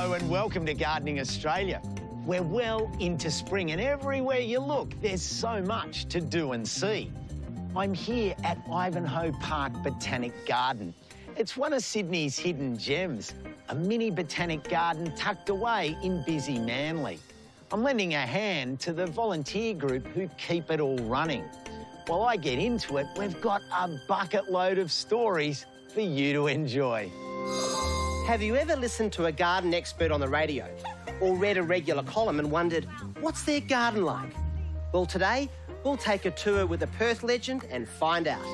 Hello and welcome to Gardening Australia. We're well into spring and everywhere you look, there's so much to do and see. I'm here at Ivanhoe Park Botanic Garden. It's one of Sydney's hidden gems, a mini botanic garden tucked away in busy Manly. I'm lending a hand to the volunteer group who keep it all running. While I get into it, we've got a bucket load of stories for you to enjoy. Have you ever listened to a garden expert on the radio or read a regular column and wondered, what's their garden like? Well, today, we'll take a tour with a Perth legend and find out.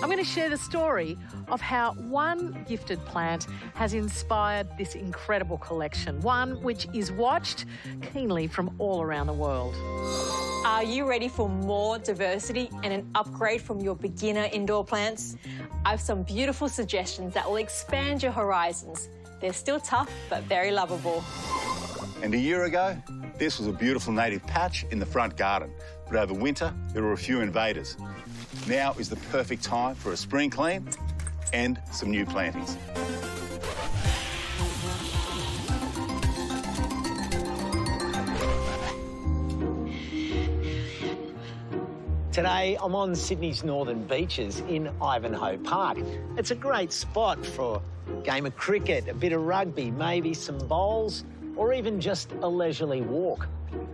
I'm going to share the story of how one gifted plant has inspired this incredible collection, one which is watched keenly from all around the world. Are you ready for more diversity and an upgrade from your beginner indoor plants? I have some beautiful suggestions that will expand your horizons. They're still tough, but very lovable. And a year ago, this was a beautiful native patch in the front garden. But over winter, there were a few invaders. Now is the perfect time for a spring clean and some new plantings. Today, I'm on Sydney's northern beaches in Ivanhoe Park. It's a great spot for a game of cricket, a bit of rugby, maybe some bowls, or even just a leisurely walk.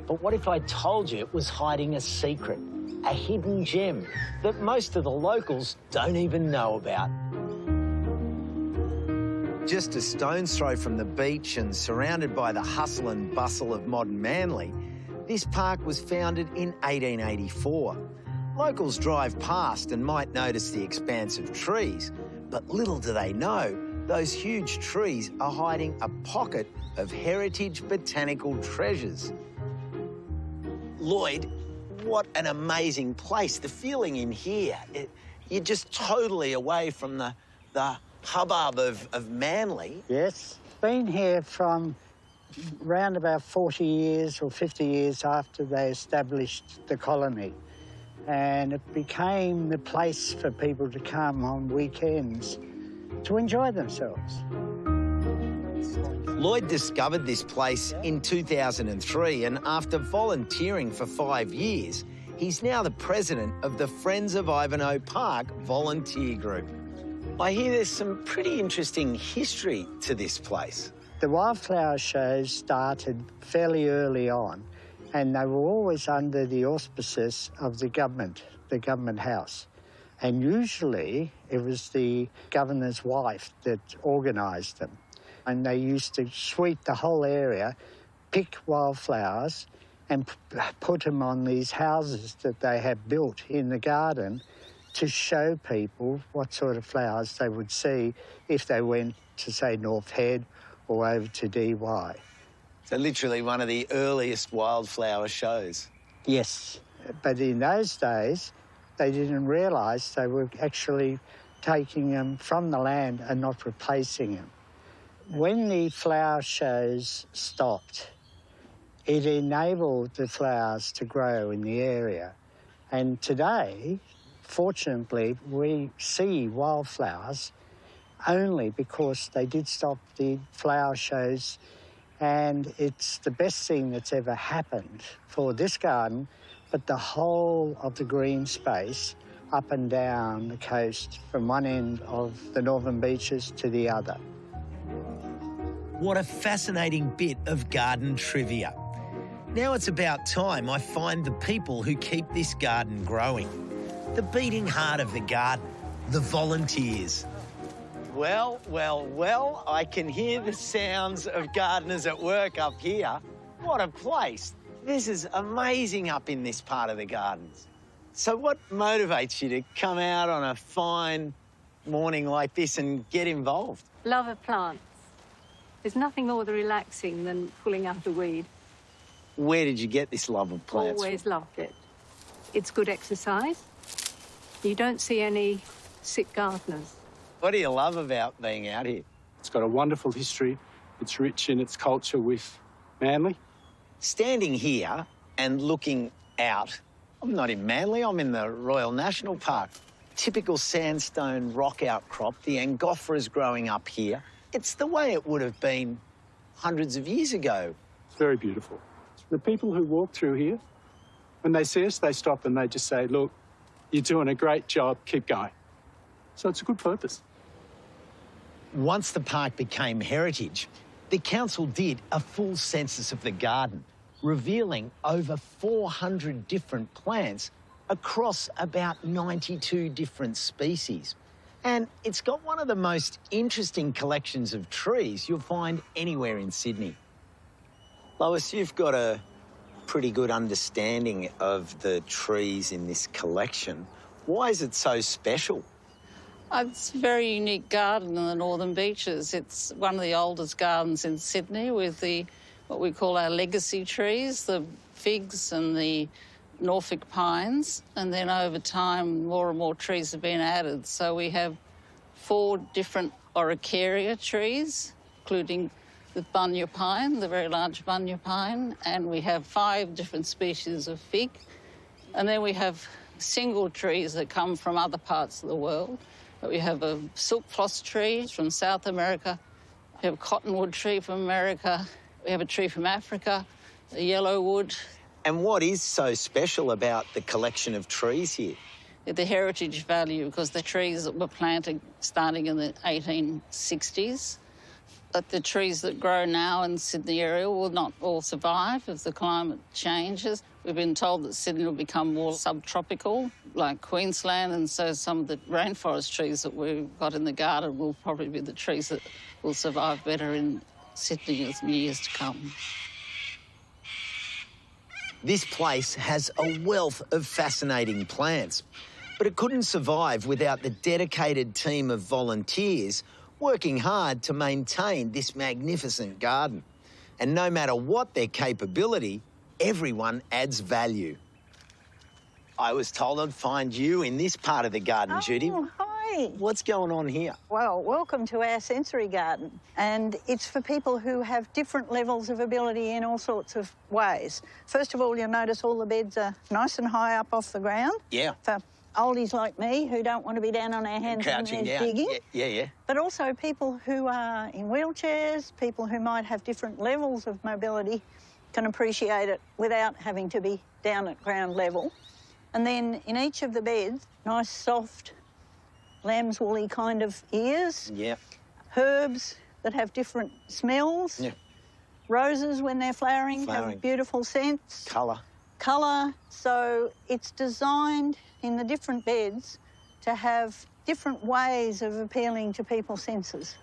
But what if I told you it was hiding a secret, a hidden gem that most of the locals don't even know about? Just a stone's throw from the beach and surrounded by the hustle and bustle of modern Manly, this park was founded in 1884. Locals drive past and might notice the expanse of trees, but little do they know, those huge trees are hiding a pocket of heritage botanical treasures. Lloyd, what an amazing place. The feeling in here, you're just totally away from the hubbub of Manly. Yes, been here from round about 40 years or 50 years after they established the colony. And it became the place for people to come on weekends to enjoy themselves. Lloyd discovered this place in 2003, and after volunteering for 5 years, he's now the president of the Friends of Ivanhoe Park volunteer group. I hear there's some pretty interesting history to this place. The wildflower shows started fairly early on, and they were always under the auspices of the government house. And usually it was the governor's wife that organised them. And they used to sweep the whole area, pick wildflowers and put them on these houses that they had built in the garden to show people what sort of flowers they would see if they went to, say, North Head or over to DY. So literally one of the earliest wildflower shows. Yes, but in those days, they didn't realise they were actually taking them from the land and not replacing them. When the flower shows stopped, it enabled the flowers to grow in the area. And today, fortunately, we see wildflowers only because they did stop the flower shows, and it's the best thing that's ever happened for this garden, but the whole of the green space up and down the coast from one end of the northern beaches to the other. What a fascinating bit of garden trivia. Now it's about time I find the people who keep this garden growing. The beating heart of the garden, the volunteers. Well, I can hear the sounds of gardeners at work up here. What a place. This is amazing up in this part of the gardens. So what motivates you to come out on a fine morning like this and get involved? Love of plants. There's nothing more relaxing than pulling out a weed. Where did you get this love of plants? Always loved it. It's good exercise. You don't see any sick gardeners. What do you love about being out here? It's got a wonderful history. It's rich in its culture with Manly. Standing here and looking out, I'm not in Manly, I'm in the Royal National Park. Typical sandstone rock outcrop, the Angophora is growing up here. It's the way it would have been hundreds of years ago. It's very beautiful. The people who walk through here, when they see us, they stop and they just say, look, you're doing a great job, keep going. So it's a good purpose. Once the park became heritage, the council did a full census of the garden, revealing over 400 different plants across about 92 different species. And it's got one of the most interesting collections of trees you'll find anywhere in Sydney. Lois, you've got a pretty good understanding of the trees in this collection. Why is it so special? It's a very unique garden in the Northern Beaches. It's one of the oldest gardens in Sydney with what we call our legacy trees, the figs and the Norfolk pines. And then over time, more and more trees have been added. So we have 4 different Araucaria trees, including the bunya pine, the very large bunya pine. And we have 5 different species of fig. And then we have single trees that come from other parts of the world. We have a silk floss tree from South America. We have a cottonwood tree from America. We have a tree from Africa, a yellowwood. And what is so special about the collection of trees here? The heritage value, because the trees that were planted starting in the 1860s. But the trees that grow now in the Sydney area will not all survive if the climate changes. We've been told that Sydney will become more subtropical, like Queensland, and so some of the rainforest trees that we've got in the garden will probably be the trees that will survive better in Sydney in years to come. This place has a wealth of fascinating plants, but it couldn't survive without the dedicated team of volunteers working hard to maintain this magnificent garden. And no matter what their capability, everyone adds value. I was told I'd find you in this part of the garden, Judy. Hi. What's going on here? Well, welcome to our sensory garden. And it's for people who have different levels of ability in all sorts of ways. First of all, you'll notice all the beds are nice and high up off the ground. Yeah. For oldies like me who don't want to be down on our hands Crouching and knees down. digging. Yeah. But also people who are in wheelchairs, people who might have different levels of mobility can appreciate it without having to be down at ground level. And then in each of the beds, nice soft lamb's woolly kind of ears. Yeah. Herbs that have different smells. Yeah. Roses, when they're flowering, have beautiful scents. Colour. So it's designed in the different beds to have different ways of appealing to people's senses.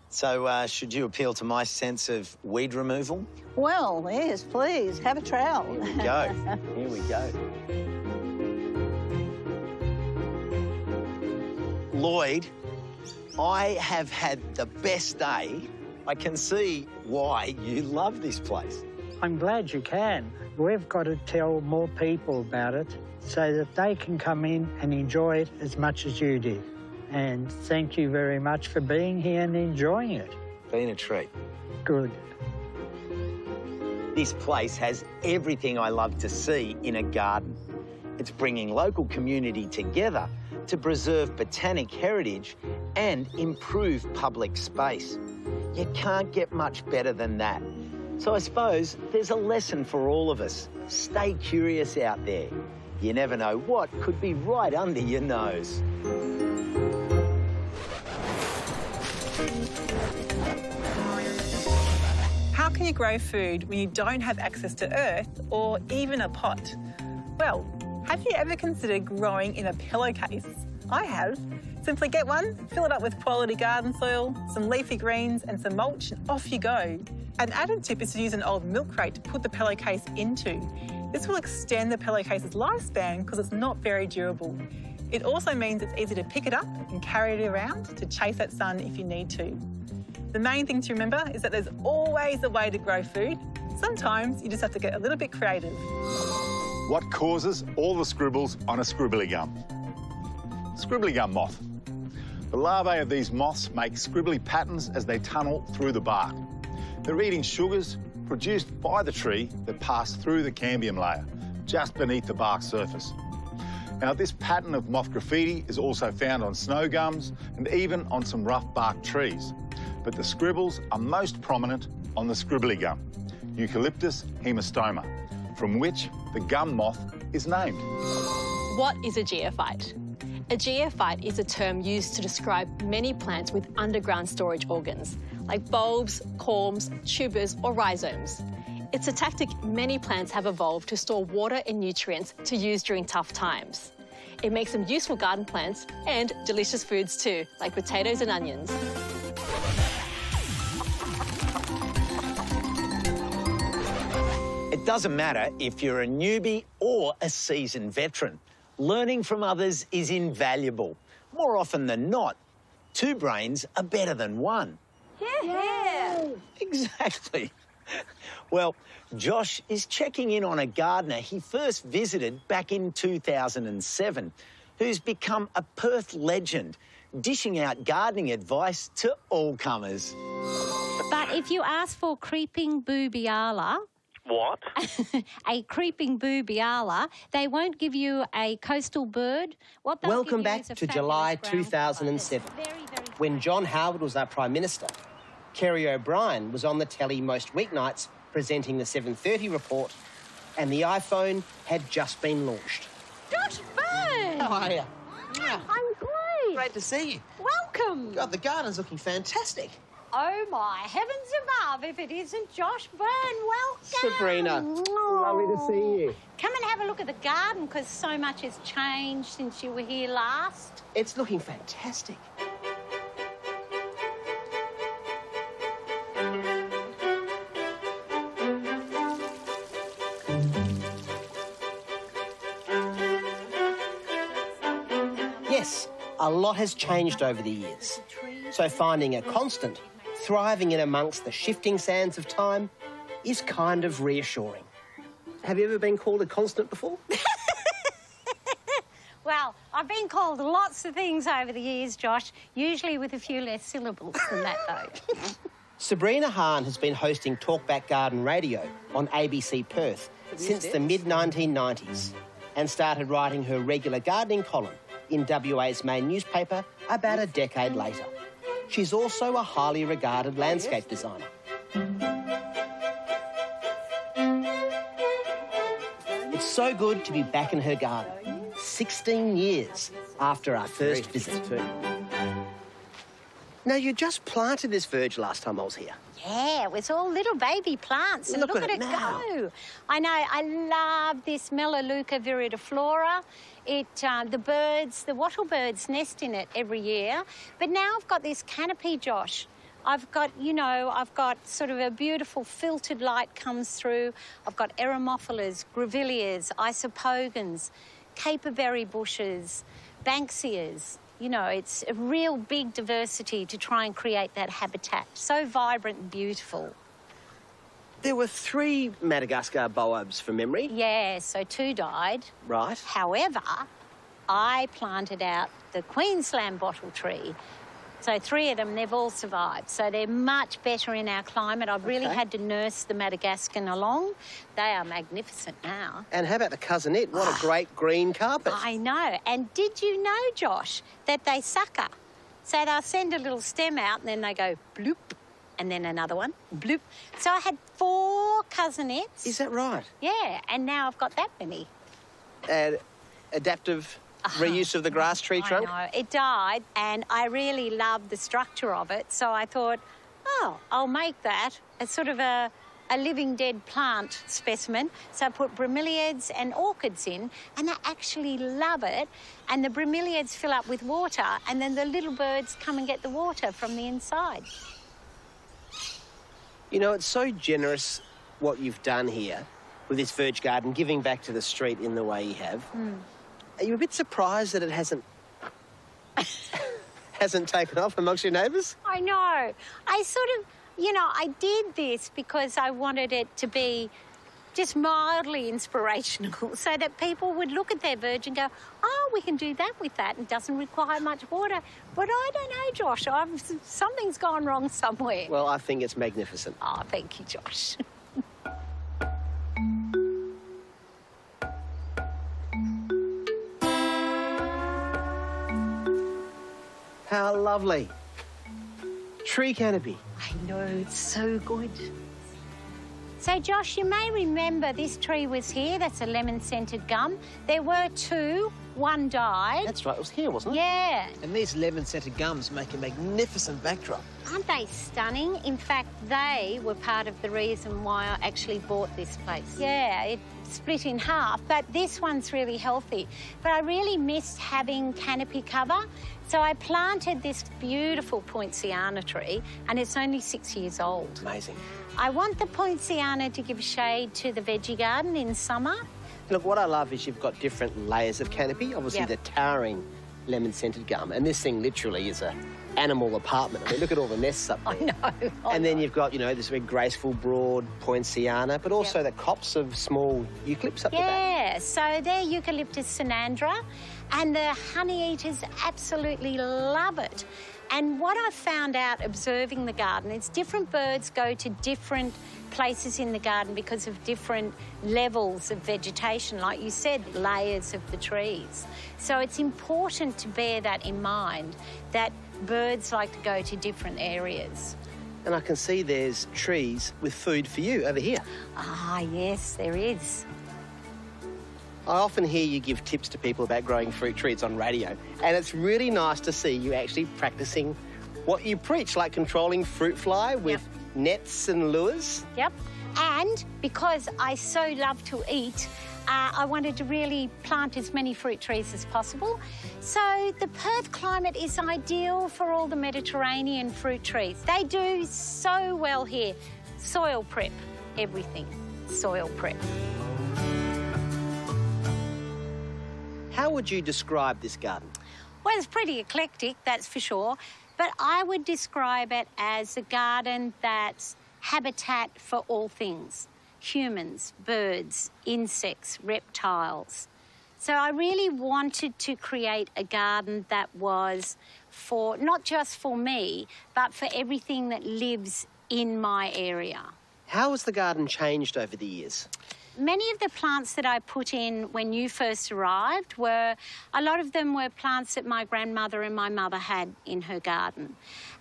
So should you appeal to my sense of weed removal? Well, yes, please, have a trowel. Here we go. Here we go. Lloyd, I have had the best day. I can see why you love this place. I'm glad you can. We've got to tell more people about it so that they can come in and enjoy it as much as you did. And thank you very much for being here and enjoying it. Been a treat. Good. This place has everything I love to see in a garden. It's bringing local community together to preserve botanic heritage and improve public space. You can't get much better than that. So I suppose there's a lesson for all of us. Stay curious out there. You never know what could be right under your nose. How can you grow food when you don't have access to earth or even a pot? Well, have you ever considered growing in a pillowcase? I have. Simply get one, fill it up with quality garden soil, some leafy greens and some mulch, and off you go. An added tip is to use an old milk crate to put the pillowcase into. This will extend the pillowcase's lifespan because it's not very durable. It also means it's easy to pick it up and carry it around to chase that sun if you need to. The main thing to remember is that there's always a way to grow food. Sometimes you just have to get a little bit creative. What causes all the scribbles on a scribbly gum? Scribbly gum moth. The larvae of these moths make scribbly patterns as they tunnel through the bark. They're eating sugars produced by the tree that pass through the cambium layer, just beneath the bark surface. Now, this pattern of moth graffiti is also found on snow gums and even on some rough bark trees. but the scribbles are most prominent on the scribbly gum, Eucalyptus hemistoma, from which the gum moth is named. What is a geophyte? A geophyte is a term used to describe many plants with underground storage organs, like bulbs, corms, tubers, or rhizomes. It's a tactic many plants have evolved to store water and nutrients to use during tough times. It makes them useful garden plants and delicious foods too, like potatoes and onions. It doesn't matter if you're a newbie or a seasoned veteran. Learning from others is invaluable. More often than not, two brains are better than one. Yeah. Exactly. Well, Josh is checking in on a gardener he first visited back in 2007, who's become a Perth legend, dishing out gardening advice to all comers. But if you ask for creeping boobiala... What? A creeping boobiala, they won't give you a coastal bird. What they'll Welcome give you back is a to fabulous July ground 2007, cover. Very, very when John Howard was our Prime Minister. Kerry O'Brien was on the telly most weeknights presenting the 7:30 report, and the iPhone had just been launched. Josh Byrne! How are you? I'm great. Great to see you. Welcome. God, the garden's looking fantastic. Oh, my heavens above, if it isn't Josh Byrne, welcome. Sabrina, lovely to see you. Come and have a look at the garden, because so much has changed since you were here last. It's looking fantastic. Yes, a lot has changed over the years. So finding a constant, thriving in amongst the shifting sands of time, is kind of reassuring. Have you ever been called a constant before? Well, I've been called lots of things over the years, Josh, usually with a few less syllables than that, though. Sabrina Hahn has been hosting Talkback Garden Radio on ABC Perth since the mid-1990s and started writing her regular gardening column in WA's main newspaper about a decade later. She's also a highly regarded landscape designer. It's so good to be back in her garden, 16 years after our first visit. Now, you just planted this verge last time I was here. Yeah, it was all little baby plants, and look at it now. go. I know, I love this Melaleuca viridiflora. The wattle birds nest in it every year. But now I've got this canopy, Josh. I've got sort of a beautiful filtered light comes through. I've got eremophilas, grevilleas, isopogons, caperberry bushes, banksias. You know, it's a real big diversity to try and create that habitat. So vibrant and beautiful. There were 3 Madagascar baobabs from memory. Yeah, so 2 died. Right. However, I planted out the Queensland bottle tree. So 3 of them, they've all survived. So they're much better in our climate. I've really had to nurse the Madagascan along. They are magnificent now. And how about the cousinette? What a great green carpet. I know. And did you know, Josh, that they sucker? So they'll send a little stem out and then they go bloop, and then another one, bloop. So I had 4 cousinettes. Is that right? Yeah, and now I've got that many. Adaptive reuse of the grass tree trunk? I know. It died, and I really loved the structure of it, so I thought, oh, I'll make that as sort of a living dead plant specimen. So I put bromeliads and orchids in, and they actually love it. And the bromeliads fill up with water, and then the little birds come and get the water from the inside. You know, it's so generous what you've done here with this verge garden, giving back to the street in the way you have. Are you a bit surprised that it hasn't taken off amongst your neighbours? I know. I sort of, I did this because I wanted it to be just mildly inspirational so that people would look at their verge and go, oh, we can do that with that. It doesn't require much water. But I don't know, Josh. Something's gone wrong somewhere. Well, I think it's magnificent. Oh, thank you, Josh. How lovely. tree canopy. I know, it's so good. So, Josh, you may remember this tree was here. That's a lemon-scented gum. There were two. One died. That's right, it was here, wasn't it? Yeah. And these lemon-scented gums make a magnificent backdrop. Aren't they stunning? In fact, they were part of the reason why I actually bought this place. Yeah, it split in half, but this one's really healthy. But I really missed having canopy cover, so I planted this beautiful poinciana tree, and it's only 6 years old. Amazing. I want the poinciana to give shade to the veggie garden in summer. Look, what I love is you've got different layers of canopy. Obviously, Yep. the towering lemon-scented gum, and this thing literally is a animal apartment. I mean, look at all the nests up there. I know. And then you've got, you know, this very graceful, broad poinciana, but also the copse of small eucalypts up the back. Yeah, so they're Eucalyptus sinandra, and the honey eaters absolutely love it. And what I found out observing the garden is different birds go to different places in the garden because of different levels of vegetation, like you said, layers of the trees. So it's important to bear that in mind, that birds like to go to different areas. And I can see there's trees with food for you over here. Ah, yes, there is. I often hear you give tips to people about growing fruit trees on radio, and it's really nice to see you actually practicing what you preach, like controlling fruit fly with nets and lures. Yep. And because I so love to eat, I wanted to really plant as many fruit trees as possible. So the Perth climate is ideal for all the Mediterranean fruit trees. They do so well here. Soil prep, everything. Soil prep. How would you describe this garden? Well, it's pretty eclectic, that's for sure. But I would describe it as a garden that's habitat for all things. Humans, birds, insects, reptiles. So I really wanted to create a garden that was for, not just for me, but for everything that lives in my area. How has the garden changed over the years? Many of the plants that I put in when you first arrived a lot of them were plants that my grandmother and my mother had in her garden.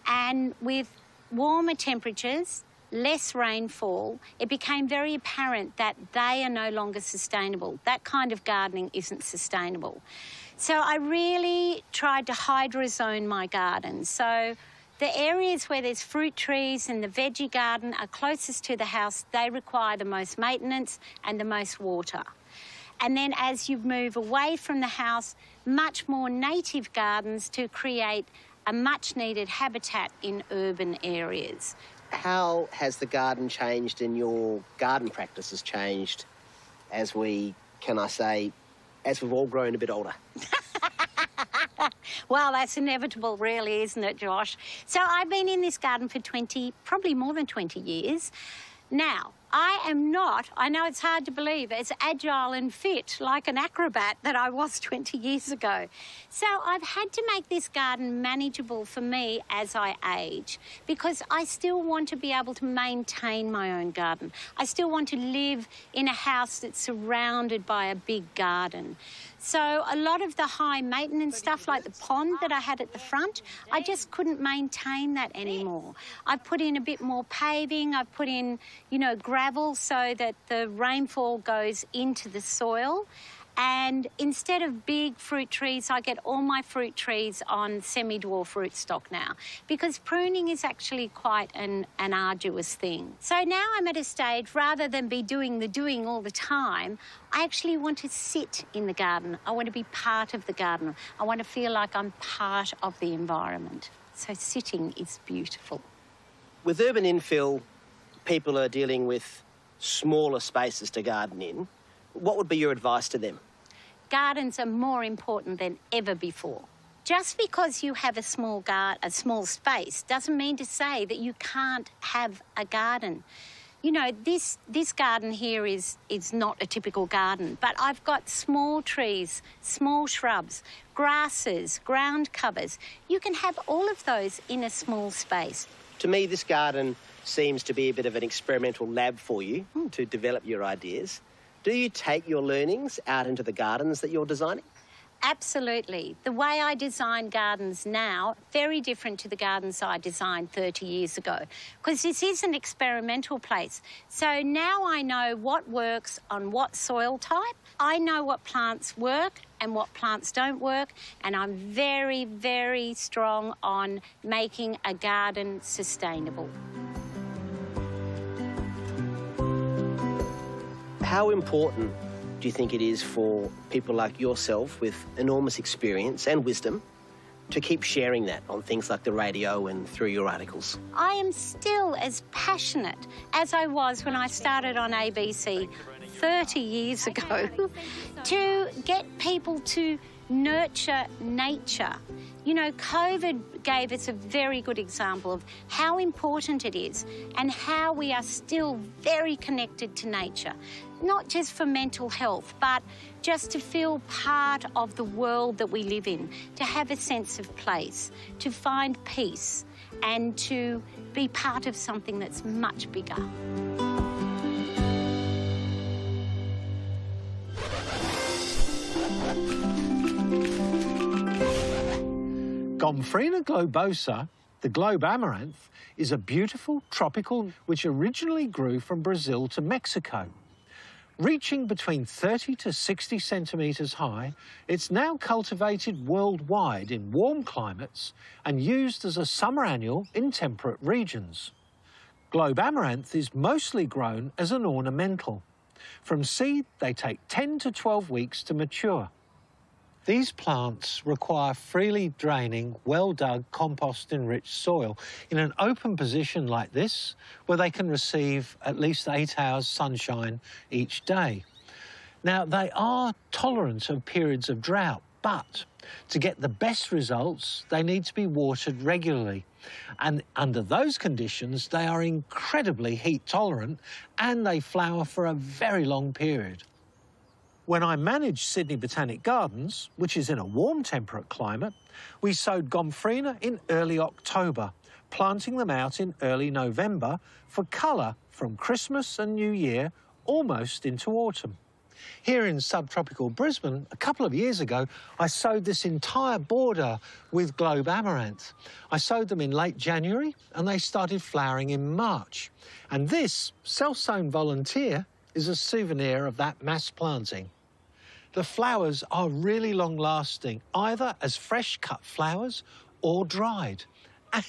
And with warmer temperatures, less rainfall, it became very apparent that they are no longer sustainable. That kind of gardening isn't sustainable. So I really tried to hydrozone my garden. So the areas where there's fruit trees and the veggie garden are closest to the house, they require the most maintenance and the most water. And then as you move away from the house, much more native gardens to create a much-needed habitat in urban areas. How has the garden changed and your garden practices changed as we've all grown a bit older? Well, that's inevitable, really, isn't it, Josh? So I've been in this garden for probably more than 20 years. Now, I am not, I know it's hard to believe, as agile and fit like an acrobat that I was 20 years ago. So I've had to make this garden manageable for me as I age, because I still want to be able to maintain my own garden. I still want to live in a house that's surrounded by a big garden. So a lot of the high maintenance stuff, like the pond that I had at the front, I just couldn't maintain that anymore. I put in a bit more paving, I put in, gravel so that the rainfall goes into the soil. And instead of big fruit trees, I get all my fruit trees on semi-dwarf rootstock now, because pruning is actually quite an arduous thing. So now I'm at a stage, rather than be doing the doing all the time, I actually want to sit in the garden. I want to be part of the garden. I want to feel like I'm part of the environment. So sitting is beautiful. With urban infill, people are dealing with smaller spaces to garden in. What would be your advice to them? Gardens are more important than ever before. Just because you have a small space doesn't mean to say that you can't have a garden. This garden here is not a typical garden, but I've got small trees, small shrubs, grasses, ground covers. You can have all of those in a small space. To me, this garden seems to be a bit of an experimental lab for you to develop your ideas. Do you take your learnings out into the gardens that you're designing? Absolutely. The way I design gardens now, very different to the gardens I designed 30 years ago, because this is an experimental place. So now I know what works on what soil type. I know what plants work and what plants don't work, and I'm very, very strong on making a garden sustainable. How important do you think it is for people like yourself with enormous experience and wisdom to keep sharing that on things like the radio and through your articles? I am still as passionate as I was when I started on ABC 30 years ago to get people to nurture nature. You know, COVID gave us a very good example of how important it is and how we are still very connected to nature, not just for mental health, but just to feel part of the world that we live in, to have a sense of place, to find peace, and to be part of something that's much bigger. Gomphrena globosa, the globe amaranth, is a beautiful tropical which originally grew from Brazil to Mexico. Reaching between 30 to 60 centimetres high, it's now cultivated worldwide in warm climates and used as a summer annual in temperate regions. Globe amaranth is mostly grown as an ornamental. From seed, they take 10 to 12 weeks to mature. These plants require freely draining, well-dug, compost-enriched soil in an open position like this, where they can receive at least 8 hours sunshine each day. Now, they are tolerant of periods of drought, but to get the best results, they need to be watered regularly. And under those conditions, they are incredibly heat-tolerant and they flower for a very long period. When I managed Sydney Botanic Gardens, which is in a warm temperate climate, we sowed Gomphrena in early October, planting them out in early November for colour from Christmas and New Year almost into autumn. Here in subtropical Brisbane, a couple of years ago, I sowed this entire border with Globe amaranth. I sowed them in late January and they started flowering in March. And this self-sown volunteer is a souvenir of that mass planting. The flowers are really long-lasting, either as fresh-cut flowers or dried.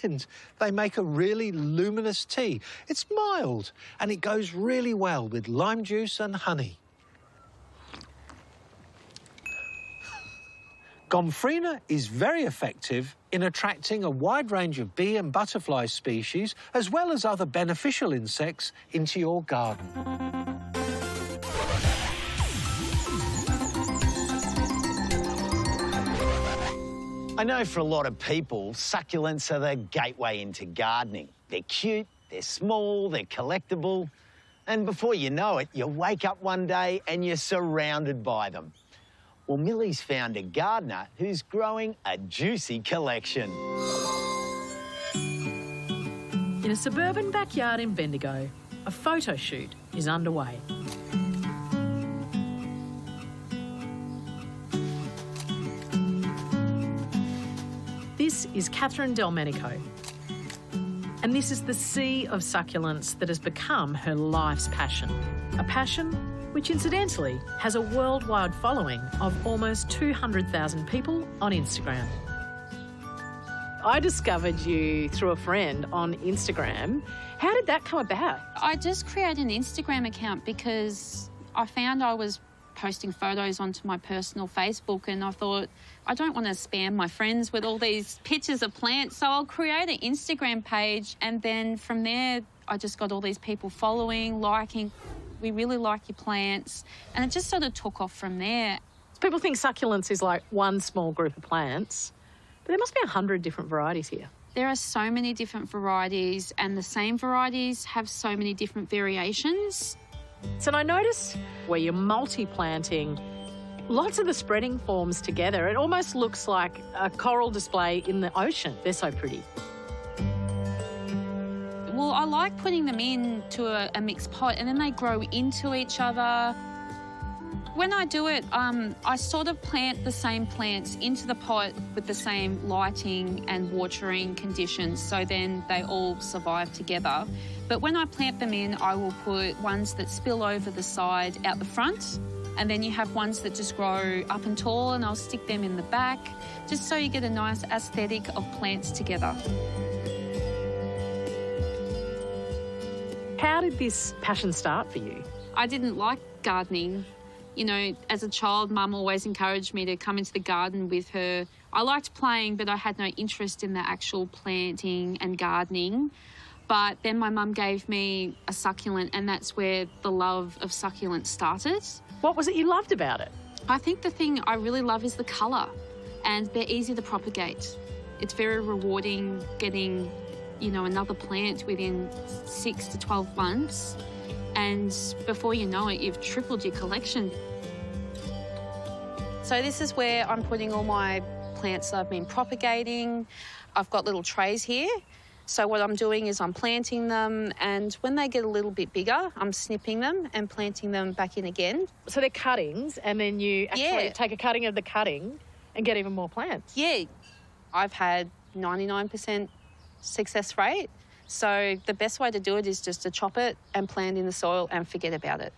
And they make a really luminous tea. It's mild, and it goes really well with lime juice and honey. Gomphrena is very effective in attracting a wide range of bee and butterfly species, as well as other beneficial insects, into your garden. I know for a lot of people, succulents are the gateway into gardening. They're cute, they're small, they're collectible, and before you know it, you wake up one day and you're surrounded by them. Well, Millie's found a gardener who's growing a juicy collection. In a suburban backyard in Bendigo, a photo shoot is underway. This is Catherine Delmenico, and this is the sea of succulents that has become her life's passion. A passion which incidentally has a worldwide following of almost 200,000 people on Instagram. I discovered you through a friend on Instagram. How did that come about? I just created an Instagram account because I found I was posting photos onto my personal Facebook and I thought, I don't want to spam my friends with all these pictures of plants, so I'll create an Instagram page, and then from there I just got all these people following, liking. We really like your plants, and it just sort of took off from there. People think succulents is like one small group of plants, but there must be 100 different varieties here. There are so many different varieties, and the same varieties have so many different variations. So I noticed where you're multi-planting lots of the spreading forms together. It almost looks like a coral display in the ocean. They're so pretty. Well, I like putting them into a mixed pot and then they grow into each other. When I do it, I sort of plant the same plants into the pot with the same lighting and watering conditions, so then they all survive together. But when I plant them in, I will put ones that spill over the side out the front, and then you have ones that just grow up and tall, and I'll stick them in the back, just so you get a nice aesthetic of plants together. How did this passion start for you? I didn't like gardening. You know, as a child, Mum always encouraged me to come into the garden with her. I liked playing, but I had no interest in the actual planting and gardening. But then my mum gave me a succulent, and that's where the love of succulents started. What was it you loved about it? I think the thing I really love is the colour, and they're easy to propagate. It's very rewarding getting, you know, another plant within 6 to 12 months. And before you know it, you've tripled your collection. So this is where I'm putting all my plants that I've been propagating. I've got little trays here. So what I'm doing is I'm planting them, and when they get a little bit bigger, I'm snipping them and planting them back in again. So they're cuttings, and then you actually take a cutting of the cutting and get even more plants? Yeah. I've had 99% success rate. So the best way to do it is just to chop it and plant in the soil and forget about it.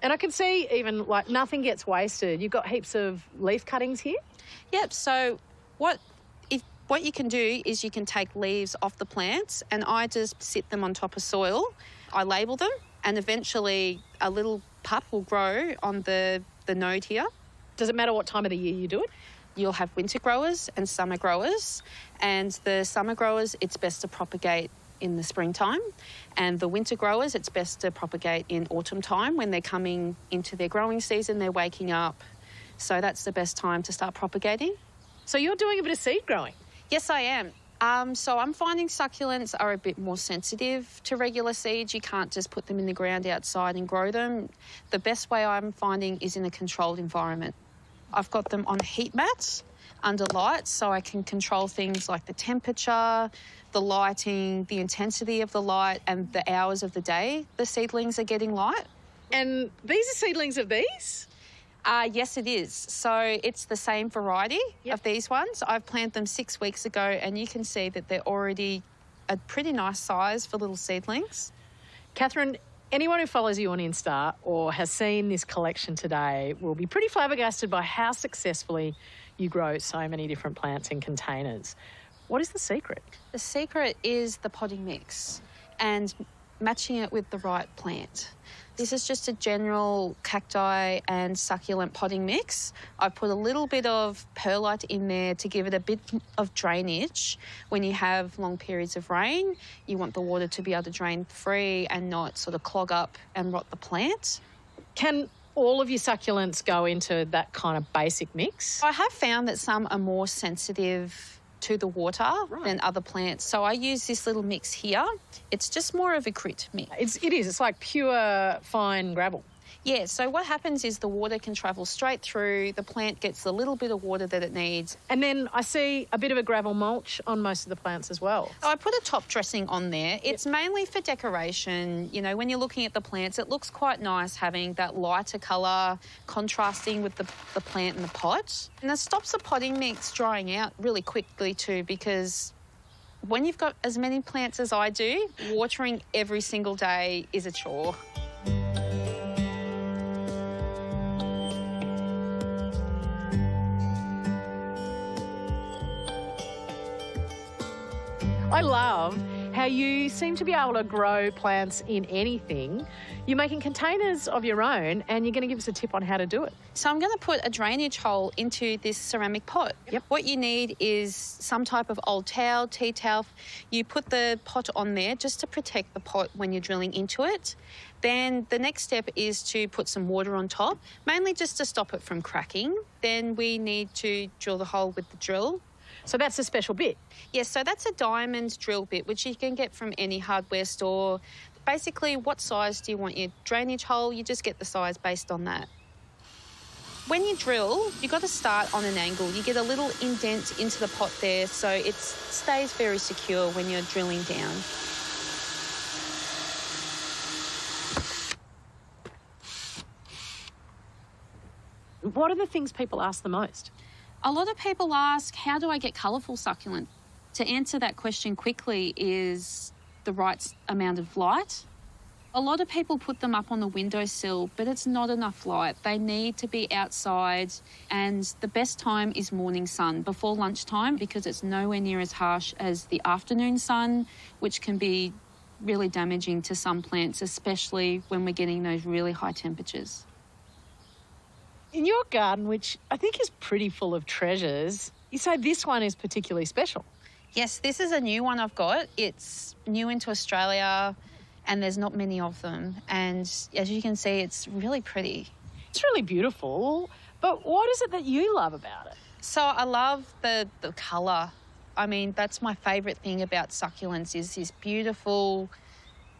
And I can see even, like, nothing gets wasted. You've got heaps of leaf cuttings here? Yep, so what you can do is you can take leaves off the plants, and I just sit them on top of soil. I label them, and eventually a little pup will grow on the node here. Does it matter what time of the year you do it? You'll have winter growers and summer growers, and the summer growers, it's best to propagate in the springtime, and the winter growers, it's best to propagate in autumn time when they're coming into their growing season, they're waking up. So that's the best time to start propagating. So you're doing a bit of seed growing? Yes, I am. So I'm finding succulents are a bit more sensitive to regular seeds. You can't just put them in the ground outside and grow them. The best way I'm finding is in a controlled environment. I've got them on heat mats under lights, so I can control things like the temperature, the lighting, the intensity of the light, and the hours of the day the seedlings are getting light. And these are seedlings of these? Yes, it is. So it's the same variety of these ones. I've planted them 6 weeks ago, and you can see that they're already a pretty nice size for little seedlings. Catherine, anyone who follows you on Insta or has seen this collection today will be pretty flabbergasted by how successfully you grow so many different plants in containers. What is the secret? The secret is the potting mix and matching it with the right plant. This is just a general cacti and succulent potting mix. I've put a little bit of perlite in there to give it a bit of drainage. When you have long periods of rain, you want the water to be able to drain free and not sort of clog up and rot the plant. Can all of your succulents go into that kind of basic mix? I have found that some are more sensitive to the water than other plants. So I use this little mix here. It's just more of a grit mix. It is. It's like pure fine gravel. Yeah, so what happens is the water can travel straight through, the plant gets the little bit of water that it needs. And then I see a bit of a gravel mulch on most of the plants as well. So I put a top dressing on there. It's mainly for decoration. You know, when you're looking at the plants, it looks quite nice having that lighter colour contrasting with the plant in the pot. And it stops the potting mix drying out really quickly too, because when you've got as many plants as I do, watering every single day is a chore. I love how you seem to be able to grow plants in anything. You're making containers of your own, and you're going to give us a tip on how to do it. So I'm going to put a drainage hole into this ceramic pot. Yep. What you need is some type of old towel, tea towel. You put the pot on there just to protect the pot when you're drilling into it. Then the next step is to put some water on top, mainly just to stop it from cracking. Then we need to drill the hole with the drill. So that's a special bit? Yes, so that's a diamond drill bit, which you can get from any hardware store. Basically, what size do you want your drainage hole? You just get the size based on that. When you drill, you've got to start on an angle. You get a little indent into the pot there, so it stays very secure when you're drilling down. What are the things people ask the most? A lot of people ask, how do I get colourful succulent? To answer that question quickly is the right amount of light. A lot of people put them up on the windowsill, but it's not enough light. They need to be outside, and the best time is morning sun before lunchtime because it's nowhere near as harsh as the afternoon sun, which can be really damaging to some plants, especially when we're getting those really high temperatures. In your garden, which I think is pretty full of treasures, you say this one is particularly special. Yes, this is a new one I've got. It's new into Australia, and there's not many of them. And as you can see, it's really pretty. It's really beautiful, but what is it that you love about it? So I love the colour. I mean, that's my favourite thing about succulents is this beautiful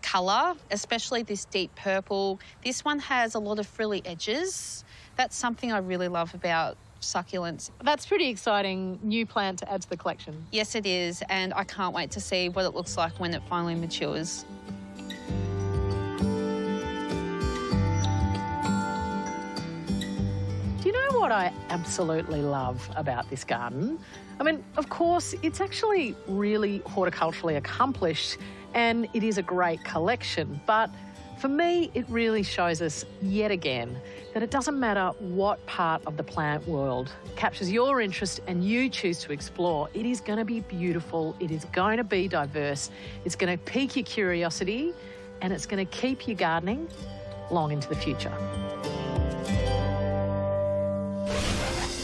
colour, especially this deep purple. This one has a lot of frilly edges. That's something I really love about succulents. That's pretty exciting new plant to add to the collection. Yes, it is, and I can't wait to see what it looks like when it finally matures. Do you know what I absolutely love about this garden? I mean, of course, it's actually really horticulturally accomplished and it is a great collection, but for me, it really shows us yet again that it doesn't matter what part of the plant world captures your interest and you choose to explore, it is going to be beautiful, it is going to be diverse, it's going to pique your curiosity and it's going to keep you gardening long into the future.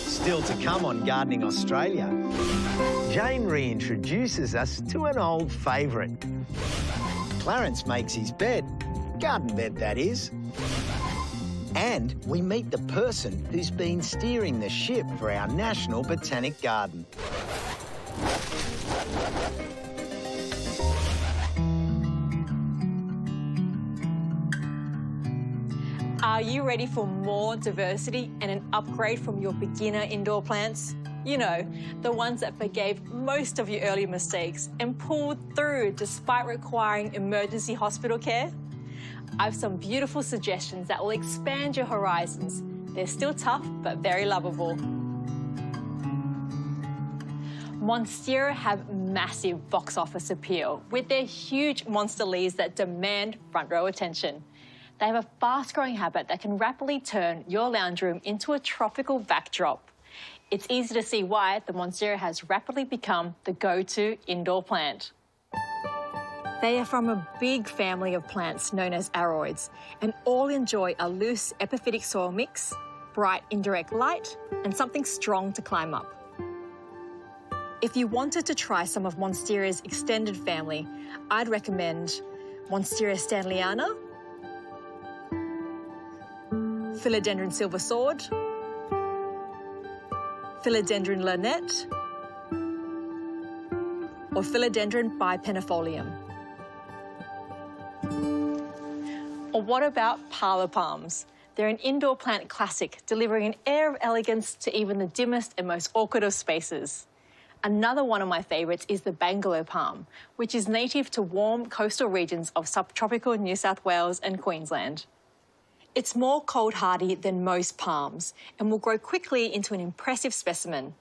Still to come on Gardening Australia, Jane reintroduces us to an old favourite. Clarence makes his bed, garden bed that is. And we meet the person who's been steering the ship for our National Botanic Garden. Are you ready for more diversity and an upgrade from your beginner indoor plants? You know, the ones that forgave most of your early mistakes and pulled through despite requiring emergency hospital care? I've some beautiful suggestions that will expand your horizons. They're still tough, but very lovable. Monstera have massive box office appeal with their huge monster leaves that demand front row attention. They have a fast-growing habit that can rapidly turn your lounge room into a tropical backdrop. It's easy to see why the Monstera has rapidly become the go-to indoor plant. They are from a big family of plants known as aroids and all enjoy a loose epiphytic soil mix, bright indirect light, and something strong to climb up. If you wanted to try some of Monstera's extended family, I'd recommend Monstera stanleyana, Philodendron silver sword, Philodendron lynette, or Philodendron bipenifolium. Or what about parlour palms? They're an indoor plant classic, delivering an air of elegance to even the dimmest and most awkward of spaces. Another one of my favourites is the Bangalow palm, which is native to warm coastal regions of subtropical New South Wales and Queensland. It's more cold-hardy than most palms and will grow quickly into an impressive specimen.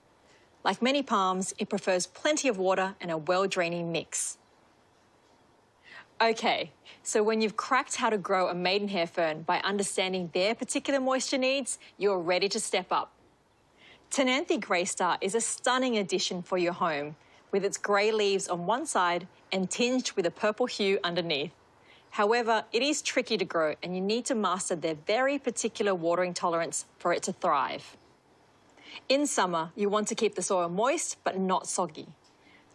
Like many palms, it prefers plenty of water and a well-draining mix. Okay, so when you've cracked how to grow a maidenhair fern by understanding their particular moisture needs, you're ready to step up. Tenanthe Greystar is a stunning addition for your home, with its grey leaves on one side and tinged with a purple hue underneath. However, it is tricky to grow and you need to master their very particular watering tolerance for it to thrive. In summer, you want to keep the soil moist but not soggy.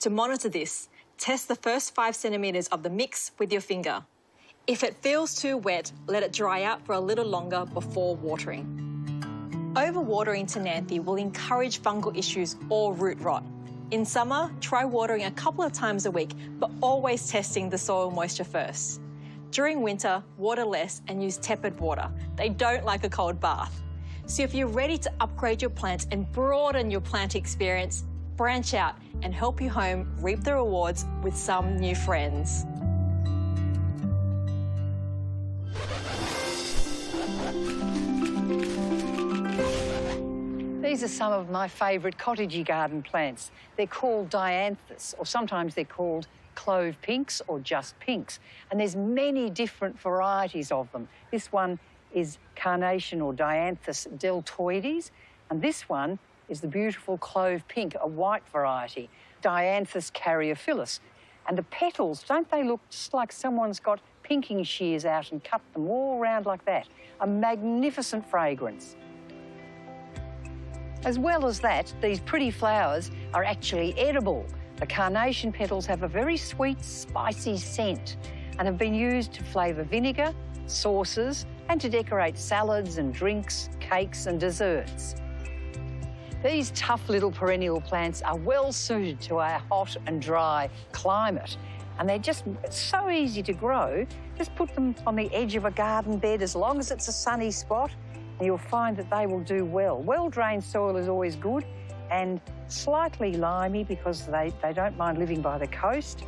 To monitor this, test the first 5 centimetres of the mix with your finger. If it feels too wet, let it dry out for a little longer before watering. Overwatering Tenanthe will encourage fungal issues or root rot. In summer, try watering a couple of times a week, but always testing the soil moisture first. During winter, water less and use tepid water. They don't like a cold bath. So if you're ready to upgrade your plants and broaden your plant experience, branch out and help your home reap the rewards with some new friends. These are some of my favourite cottagey garden plants. They're called dianthus, or sometimes they're called clove pinks or just pinks. And there's many different varieties of them. This one is carnation or dianthus deltoides, and this one is the beautiful clove pink, a white variety, dianthus caryophyllus. And the petals, don't they look just like someone's got pinking shears out and cut them all round like that? A magnificent fragrance. As well as that, these pretty flowers are actually edible. The carnation petals have a very sweet, spicy scent and have been used to flavour vinegar, sauces, and to decorate salads and drinks, cakes and desserts. These tough little perennial plants are well suited to our hot and dry climate, and they're just so easy to grow. Just put them on the edge of a garden bed as long as it's a sunny spot, and you'll find that they will do well. Well-drained soil is always good, and slightly limey because they don't mind living by the coast,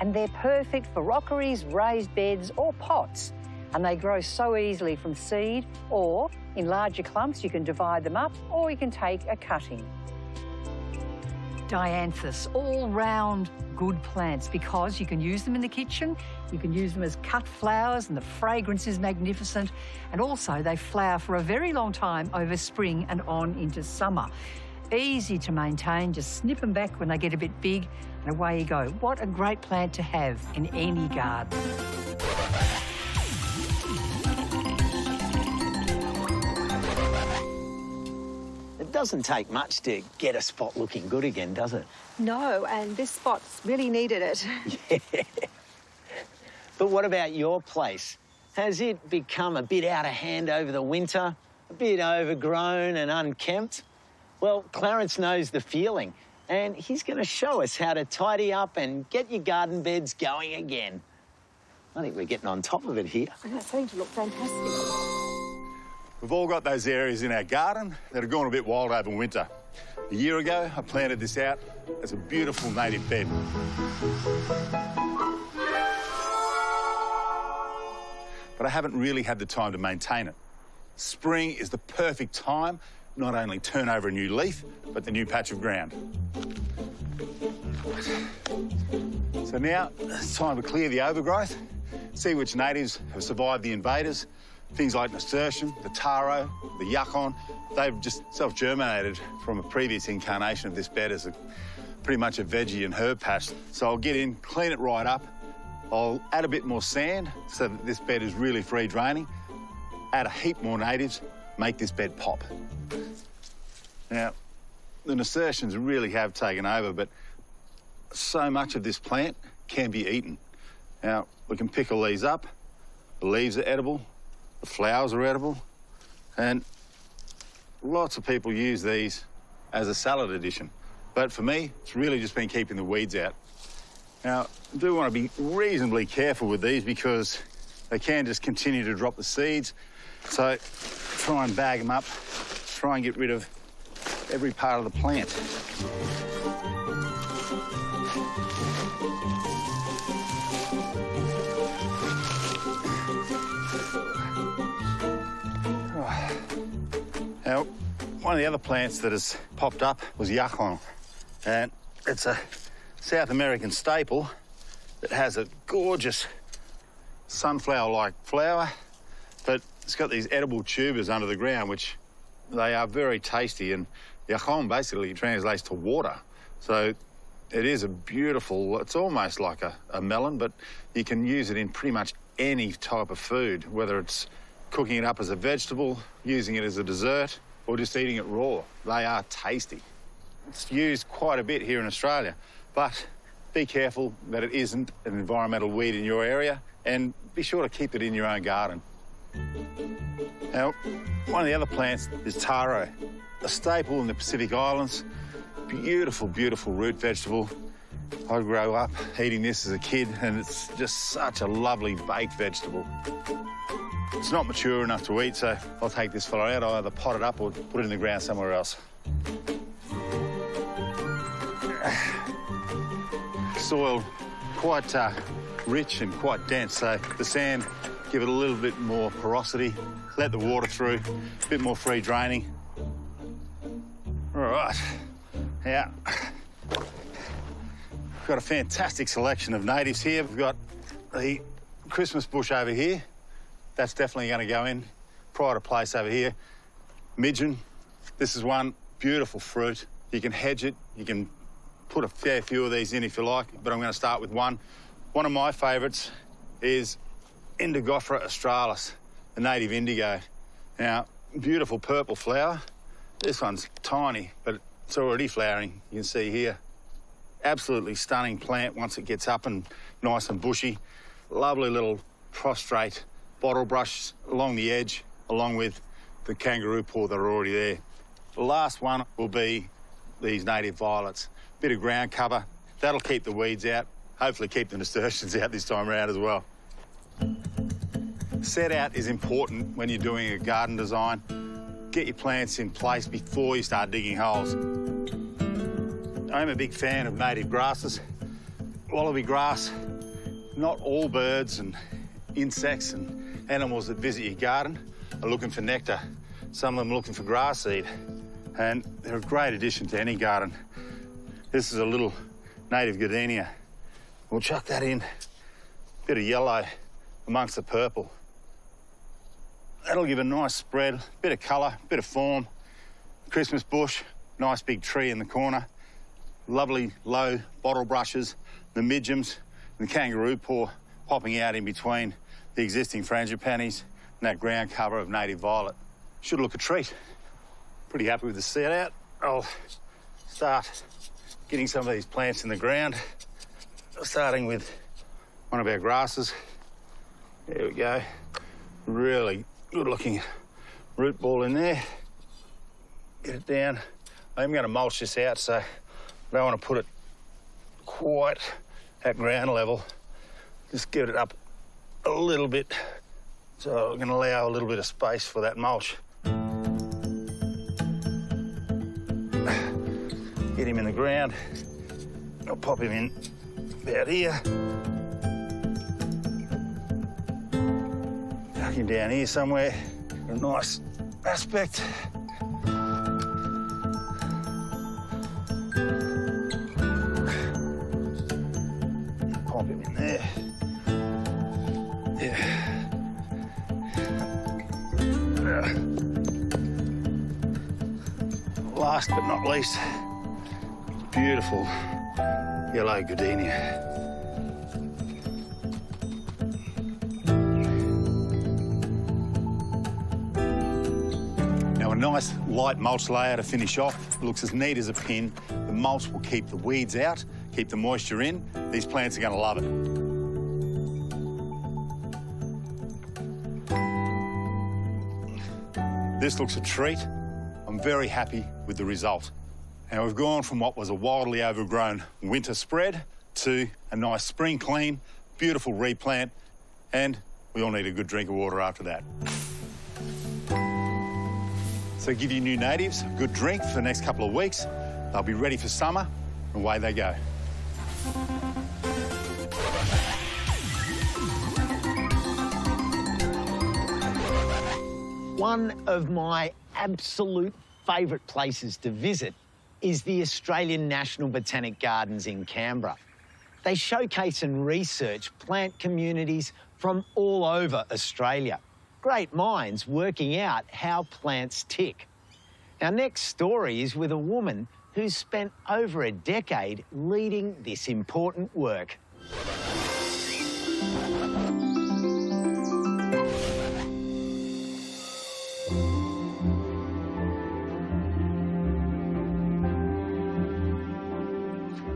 and they're perfect for rockeries, raised beds or pots. And they grow so easily from seed, or in larger clumps you can divide them up, or you can take a cutting. Dianthus, all-round good plants because you can use them in the kitchen, you can use them as cut flowers, and the fragrance is magnificent, and also they flower for a very long time over spring and on into summer. Easy to maintain, just snip them back when they get a bit big, and away you go. What a great plant to have in any garden. It doesn't take much to get a spot looking good again, does it? No, and this spot's really needed it. Yeah. But what about your place? Has it become a bit out of hand over the winter? A bit overgrown and unkempt? Well, Clarence knows the feeling, and he's going to show us how to tidy up and get your garden beds going again. I think we're getting on top of it here. And that's going to look fantastic. We've all got those areas in our garden that have gone a bit wild over winter. A year ago, I planted this out as a beautiful native bed. But I haven't really had the time to maintain it. Spring is the perfect time, not only turn over a new leaf, but the new patch of ground. So now it's time to clear the overgrowth, see which natives have survived the invaders. Things like nasturtium, the taro, the yucca, they've just self-germinated from a previous incarnation of this bed as pretty much a veggie and herb patch. So I'll get in, clean it right up. I'll add a bit more sand so that this bed is really free draining. Add a heap more natives, make this bed pop. Now, the nasturtiums really have taken over, but so much of this plant can be eaten. Now, we can pick all these up. The leaves are edible. The flowers are edible, and lots of people use these as a salad addition. But for me, it's really just been keeping the weeds out. Now, I do want to be reasonably careful with these because they can just continue to drop the seeds. So try and bag them up, try and get rid of every part of the plant. Now, one of the other plants that has popped up was yucca, and it's a South American staple that has a gorgeous sunflower-like flower, but it's got these edible tubers under the ground, which they are very tasty, and yucca basically translates to water. So it is a beautiful, it's almost like a melon, but you can use it in pretty much any type of food, whether it's cooking it up as a vegetable, using it as a dessert, or just eating it raw. They are tasty. It's used quite a bit here in Australia, but be careful that it isn't an environmental weed in your area, and be sure to keep it in your own garden. Now, one of the other plants is taro, a staple in the Pacific Islands. Beautiful, beautiful root vegetable. I grew up eating this as a kid, and it's just such a lovely baked vegetable. It's not mature enough to eat, so I'll take this fella out. I'll either pot it up or put it in the ground somewhere else. Soil quite rich and quite dense, so the sand give it a little bit more porosity, let the water through, a bit more free draining. right. Now, we've got a fantastic selection of natives here. We've got the Christmas bush over here. That's definitely going to go in. Pride of place over here. Midgeon. This is one beautiful fruit. You can hedge it. You can put a fair few of these in if you like, but I'm going to start with one. One of my favourites is Indigofera australis, the native indigo. Now, beautiful purple flower. This one's tiny, but it's already flowering. You can see here. Absolutely stunning plant once it gets up and nice and bushy. Lovely little prostrate bottle brush along the edge, along with the kangaroo paw that are already there. The last one will be these native violets. Bit of ground cover. That'll keep the weeds out. Hopefully keep the nasturtiums out this time around as well. Set out is important when you're doing a garden design. Get your plants in place before you start digging holes. I'm a big fan of native grasses. Wallaby grass. Not all birds and insects and animals that visit your garden are looking for nectar. Some of them are looking for grass seed. And they're a great addition to any garden. This is a little native gardenia. We'll chuck that in. Bit of yellow amongst the purple. That'll give a nice spread, bit of colour, bit of form. Christmas bush, nice big tree in the corner. Lovely low bottle brushes, the midgeons, and the kangaroo paw popping out in between the existing frangipanis and that ground cover of native violet. Should look a treat. Pretty happy with the set out. I'll start getting some of these plants in the ground, starting with one of our grasses. There we go. Really good looking root ball in there. Get it down. I'm going to mulch this out, so I don't want to put it quite at ground level. Just get it up a little bit. So I'm going to allow a little bit of space for that mulch. Get him in the ground. I'll pop him in about here. Tuck him down here somewhere. A nice aspect. Pop him in there. Yeah. Last but not least, beautiful yellow gardenia. Now a nice light mulch layer to finish off. It looks as neat as a pin. The mulch will keep the weeds out, keep the moisture in. These plants are going to love it. This looks a treat. I'm very happy with the result. Now we've gone from what was a wildly overgrown winter spread to a nice spring clean, beautiful replant, and we all need a good drink of water after that. So give your new natives a good drink for the next couple of weeks. They'll be ready for summer, and away they go. One of my absolute favourite places to visit is the Australian National Botanic Gardens in Canberra. They showcase and research plant communities from all over Australia. Great minds working out how plants tick. Our next story is with a woman who's spent over a decade leading this important work.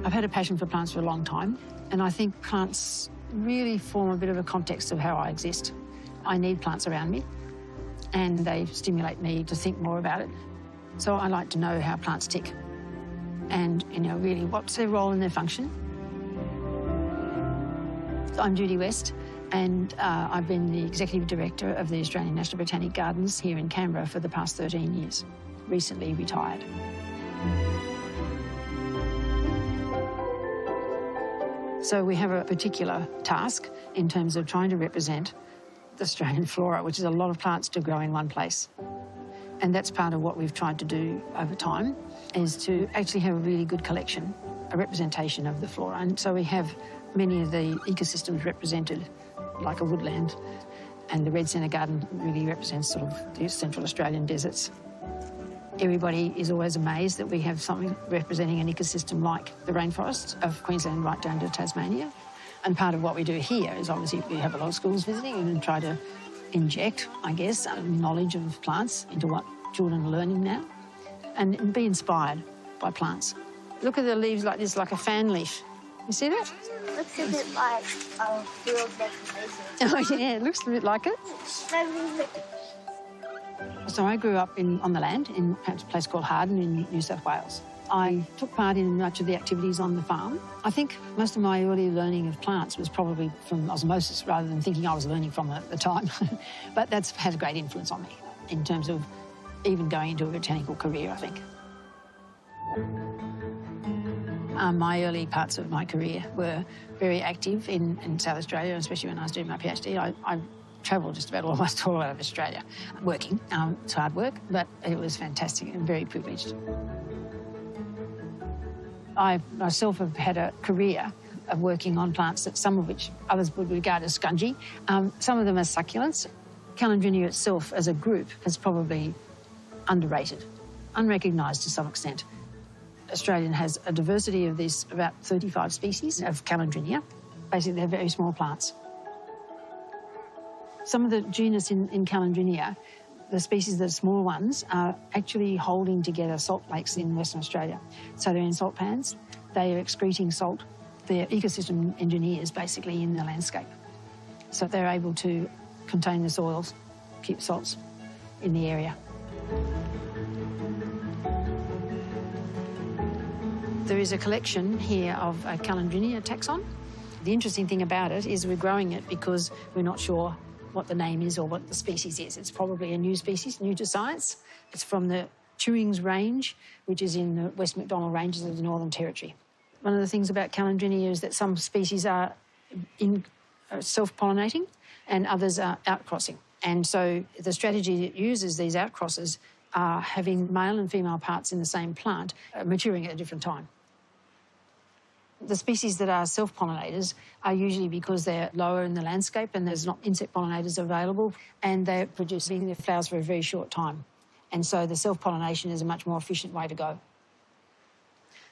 I've had a passion for plants for a long time, and I think plants really form a bit of a context of how I exist. I need plants around me, and they stimulate me to think more about it. So I like to know how plants tick and, really what's their role and their function. I'm Judy West, and I've been the Executive Director of the Australian National Botanic Gardens here in Canberra for the past 13 years, recently retired. So we have a particular task in terms of trying to represent the Australian flora, which is a lot of plants to grow in one place. And that's part of what we've tried to do over time, is to actually have a really good collection, a representation of the flora. And so we have many of the ecosystems represented, like a woodland. And the Red Centre Garden really represents sort of the Central Australian deserts. Everybody is always amazed that we have something representing an ecosystem like the rainforests of Queensland right down to Tasmania. And part of what we do here is obviously we have a lot of schools visiting and try to inject, I guess, knowledge of plants into what children are learning now and be inspired by plants. Look at the leaves like this, like a fan leaf. You see that? Looks a bit like a field vegetation. Oh, yeah, it looks a bit like it. So I grew up on the land in a place called Harden in New South Wales. I took part in much of the activities on the farm. I think most of my early learning of plants was probably from osmosis rather than thinking I was learning from them at the time. But that's had a great influence on me in terms of even going into a botanical career, I think. My early parts of my career were very active in South Australia, especially when I was doing my PhD. I travelled just about almost all over Australia working. It's hard work, but it was fantastic and very privileged. I myself have had a career of working on plants that some of which others would regard as scungy. Some of them are succulents. Calandrinia itself as a group is probably underrated, unrecognised to some extent. Australia has a diversity of these about 35 species of Calandrinia. Basically, they're very small plants. Some of the genus in Calandrinia, the species that are small ones, are actually holding together salt lakes in Western Australia. So they're in salt pans, they are excreting salt. They're ecosystem engineers, basically, in the landscape. So they're able to contain the soils, keep salts in the area. There is a collection here of a Calandrinia taxon. The interesting thing about it is we're growing it because we're not sure what the name is or what the species is. It's probably a new species, new to science. It's from the Chewings Range, which is in the West Macdonnell Ranges of the Northern Territory. One of the things about Calandrinia is that some species are self-pollinating and others are outcrossing. And so the strategy that uses these outcrosses are having male and female parts in the same plant maturing at a different time. The species that are self-pollinators are usually because they're lower in the landscape and there's not insect pollinators available, and they're producing their flowers for a very short time. And so the self-pollination is a much more efficient way to go.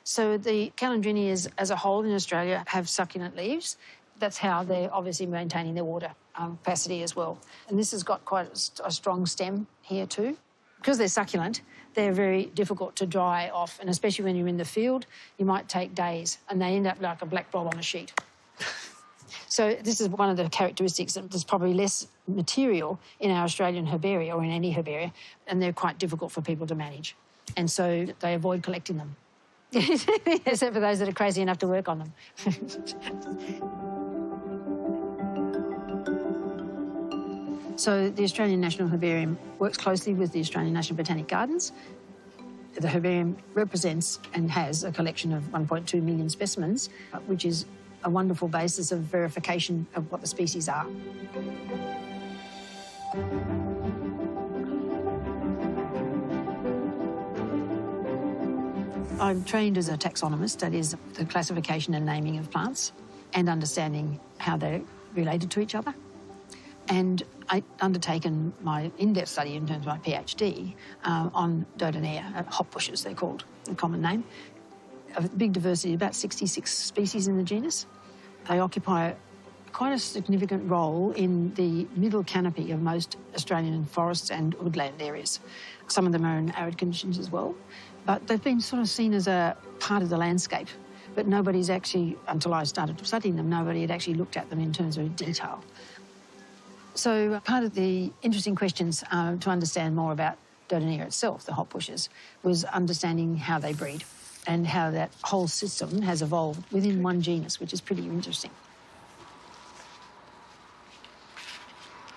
So the Calandrinias as a whole in Australia have succulent leaves. That's how they're obviously maintaining their water capacity as well. And this has got quite a strong stem here too. Because they're succulent, they're very difficult to dry off, and especially when you're in the field, you might take days, and they end up like a black blob on a sheet. So this is one of the characteristics that there's probably less material in our Australian herbaria or in any herbaria, and they're quite difficult for people to manage. And so they avoid collecting them, except for those that are crazy enough to work on them. So the Australian National Herbarium works closely with the Australian National Botanic Gardens. The herbarium represents and has a collection of 1.2 million specimens, which is a wonderful basis of verification of what the species are. I'm trained as a taxonomist, that is the classification and naming of plants and understanding how they're related to each other. And I'd undertaken my in-depth study in terms of my PhD on Dodonaea, hop bushes they're called, the common name. A big diversity, about 66 species in the genus. They occupy quite a significant role in the middle canopy of most Australian forests and woodland areas. Some of them are in arid conditions as well, but they've been sort of seen as a part of the landscape. But nobody's actually, until I started studying them, nobody had actually looked at them in terms of detail. So part of the interesting questions to understand more about Dodonaea itself, the hop bushes, was understanding how they breed and how that whole system has evolved within one genus, which is pretty interesting.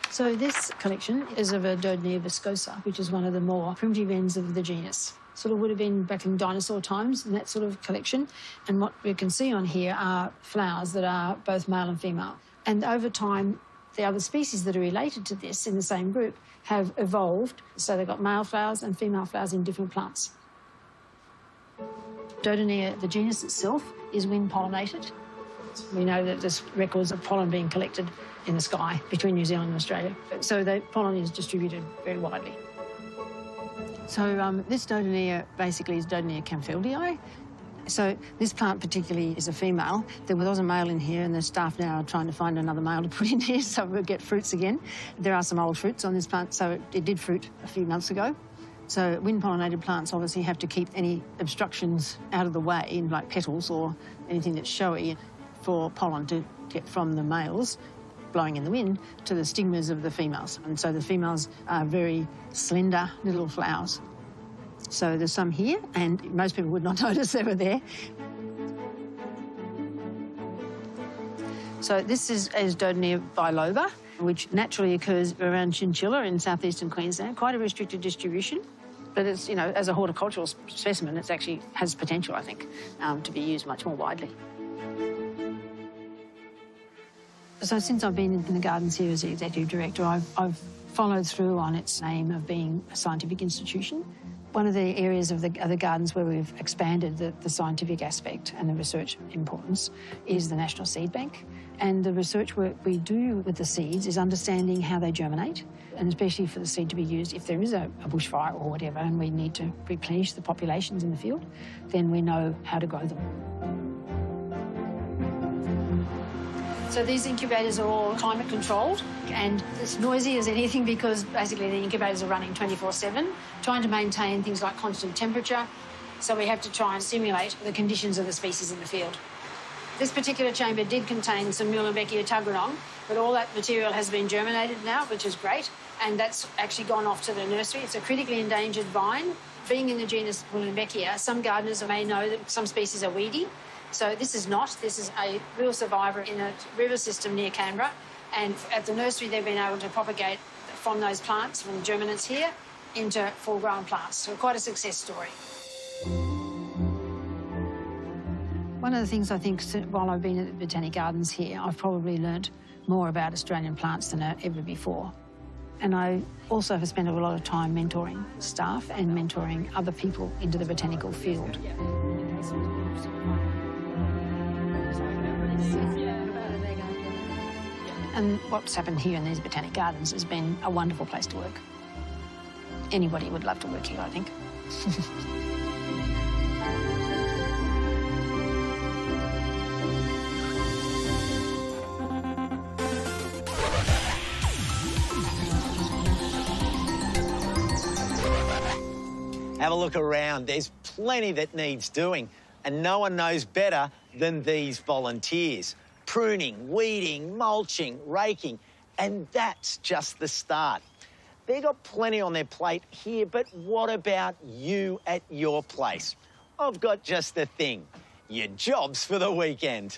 So this collection is of a Dodonaea viscosa, which is one of the more primitive ends of the genus. Sort of would have been back in dinosaur times in that sort of collection. And what we can see on here are flowers that are both male and female. And over time, The other species that are related to this in the same group have evolved, so they've got male flowers and female flowers in different plants. Dodonaea, the genus itself, is wind-pollinated. We know that there's records of pollen being collected in the sky between New Zealand and Australia. So the pollen is distributed very widely. So this Dodonaea basically is Dodonaea Campfeldii. So this plant particularly is a female. There was a male in here, and the staff now are trying to find another male to put in here so we'll get fruits again. There are some old fruits on this plant, so it did fruit a few months ago. So wind-pollinated plants obviously have to keep any obstructions out of the way, like petals or anything that's showy, for pollen to get from the males blowing in the wind to the stigmas of the females. And so the females are very slender little flowers. So there's some here, and most people would not notice they were there. So this is Dodonaea biloba, which naturally occurs around Chinchilla in southeastern Queensland. Quite a restricted distribution, but it's, you know, as a horticultural specimen, it actually has potential, I think, to be used much more widely. So since I've been in the gardens here as the executive director, I've followed through on its aim of being a scientific institution. One of the areas of the gardens where we've expanded the scientific aspect and the research importance is the National Seed Bank. And the research work we do with the seeds is understanding how they germinate, and especially for the seed to be used if there is a bushfire or whatever and we need to replenish the populations in the field, then we know how to grow them. So these incubators are all climate controlled, and it's noisy as anything because basically the incubators are running 24/7, trying to maintain things like constant temperature. So we have to try and simulate the conditions of the species in the field. This particular chamber did contain some Muhlenbeckia tuggeranong, but all that material has been germinated now, which is great, and that's actually gone off to the nursery. It's a critically endangered vine. Being in the genus Muhlenbeckia, some gardeners may know that some species are weedy. So this is not. This is a real survivor in a river system near Canberra. And at the nursery, they've been able to propagate from those plants, from the germinants here, into full-grown plants. So quite a success story. One of the things I think while I've been at the Botanic Gardens here, I've probably learnt more about Australian plants than ever before. And I also have spent a lot of time mentoring staff and mentoring other people into the botanical field. And what's happened here in these Botanic Gardens has been a wonderful place to work. Anybody would love to work here, I think. Have a look around. There's plenty that needs doing, and no one knows better than these volunteers. Pruning, weeding, mulching, raking, and that's just the start. They've got plenty on their plate here, but what about you at your place? I've got just the thing. Your job's for the weekend.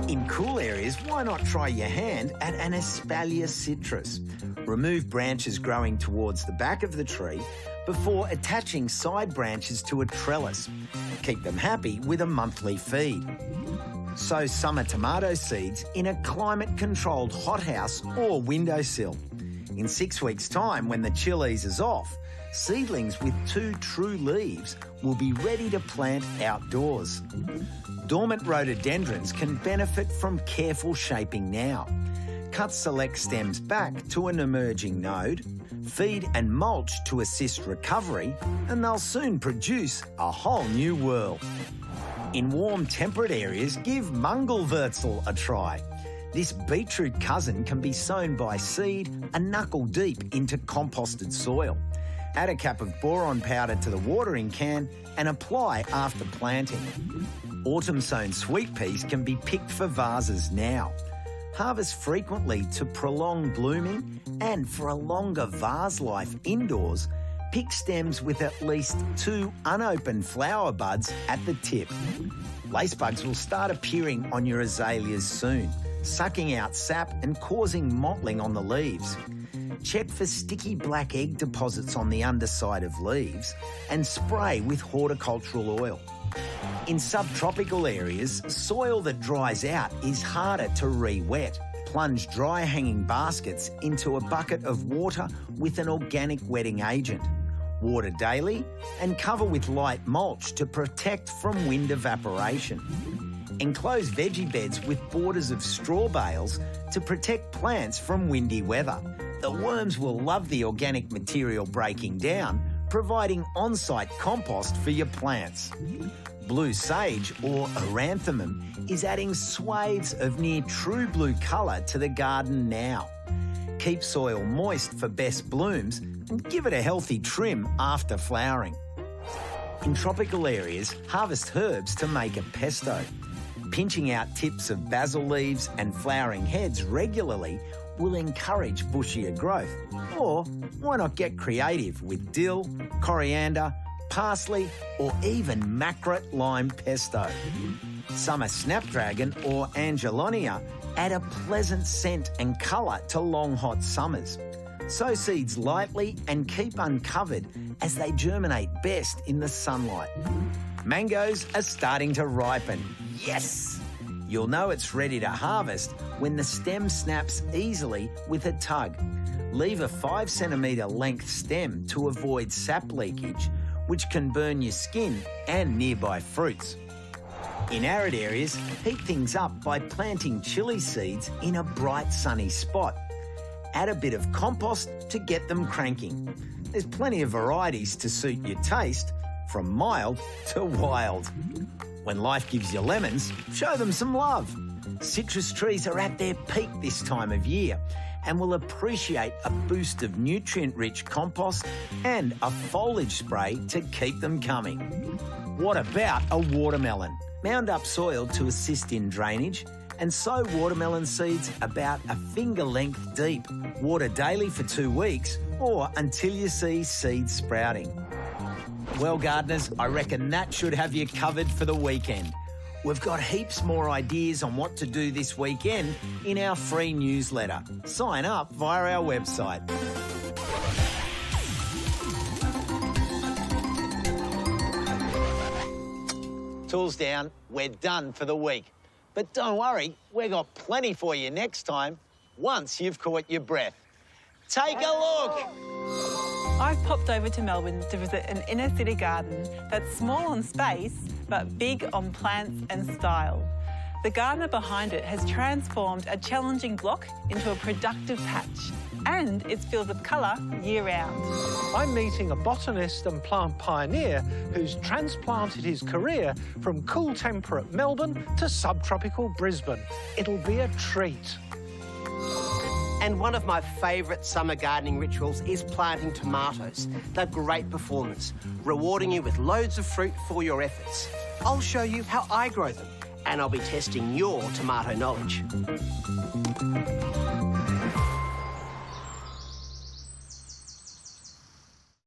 In cool areas, why not try your hand at an Espalier citrus? Remove branches growing towards the back of the tree before attaching side branches to a trellis. Keep them happy with a monthly feed. Sow summer tomato seeds in a climate-controlled hothouse or windowsill. In 6 weeks' time, when the chill eases off, seedlings with 2 true leaves will be ready to plant outdoors. Dormant rhododendrons can benefit from careful shaping now. Cut select stems back to an emerging node, feed and mulch to assist recovery, and they'll soon produce a whole new world. In warm, temperate areas, give Mungelwurzel a try. This beetroot cousin can be sown by seed a knuckle deep into composted soil. Add a cup of boron powder to the watering can and apply after planting. Autumn-sown sweet peas can be picked for vases now. Harvest frequently to prolong blooming, and for a longer vase life indoors, pick stems with at least 2 unopened flower buds at the tip. Lacebugs will start appearing on your azaleas soon, sucking out sap and causing mottling on the leaves. Check for sticky black egg deposits on the underside of leaves and spray with horticultural oil. In subtropical areas, soil that dries out is harder to re-wet. Plunge dry hanging baskets into a bucket of water with an organic wetting agent. Water daily and cover with light mulch to protect from wind evaporation. Enclose veggie beds with borders of straw bales to protect plants from windy weather. The worms will love the organic material breaking down, providing on-site compost for your plants. Blue sage, or eranthemum, is adding swathes of near true blue colour to the garden now. Keep soil moist for best blooms and give it a healthy trim after flowering. In tropical areas, harvest herbs to make a pesto. Pinching out tips of basil leaves and flowering heads regularly will encourage bushier growth. Or why not get creative with dill, coriander, parsley, or even mackerel lime pesto. Summer snapdragon or angelonia add a pleasant scent and colour to long hot summers. Sow seeds lightly and keep uncovered as they germinate best in the sunlight. Mangoes are starting to ripen. Yes! You'll know it's ready to harvest when the stem snaps easily with a tug. Leave a 5 centimetre length stem to avoid sap leakage, which can burn your skin and nearby fruits. In arid areas, heat things up by planting chilli seeds in a bright sunny spot. Add a bit of compost to get them cranking. There's plenty of varieties to suit your taste, from mild to wild. When life gives you lemons, show them some love. Citrus trees are at their peak this time of year and will appreciate a boost of nutrient-rich compost and a foliage spray to keep them coming. What about a watermelon? Mound up soil to assist in drainage and sow watermelon seeds about a finger length deep. Water daily for 2 weeks or until you see seeds sprouting. Well, gardeners, I reckon that should have you covered for the weekend. We've got heaps more ideas on what to do this weekend in our free newsletter. Sign up via our website. Tools down, we're done for the week. But don't worry, we've got plenty for you next time, once you've caught your breath. Take a look! I've popped over to Melbourne to visit an inner city garden that's small on space, but big on plants and style. The gardener behind it has transformed a challenging block into a productive patch, and it's filled with colour year-round. I'm meeting a botanist and plant pioneer who's transplanted his career from cool temperate Melbourne to subtropical Brisbane. It'll be a treat. And one of my favourite summer gardening rituals is planting tomatoes. They're great performers, rewarding you with loads of fruit for your efforts. I'll show you how I grow them, and I'll be testing your tomato knowledge.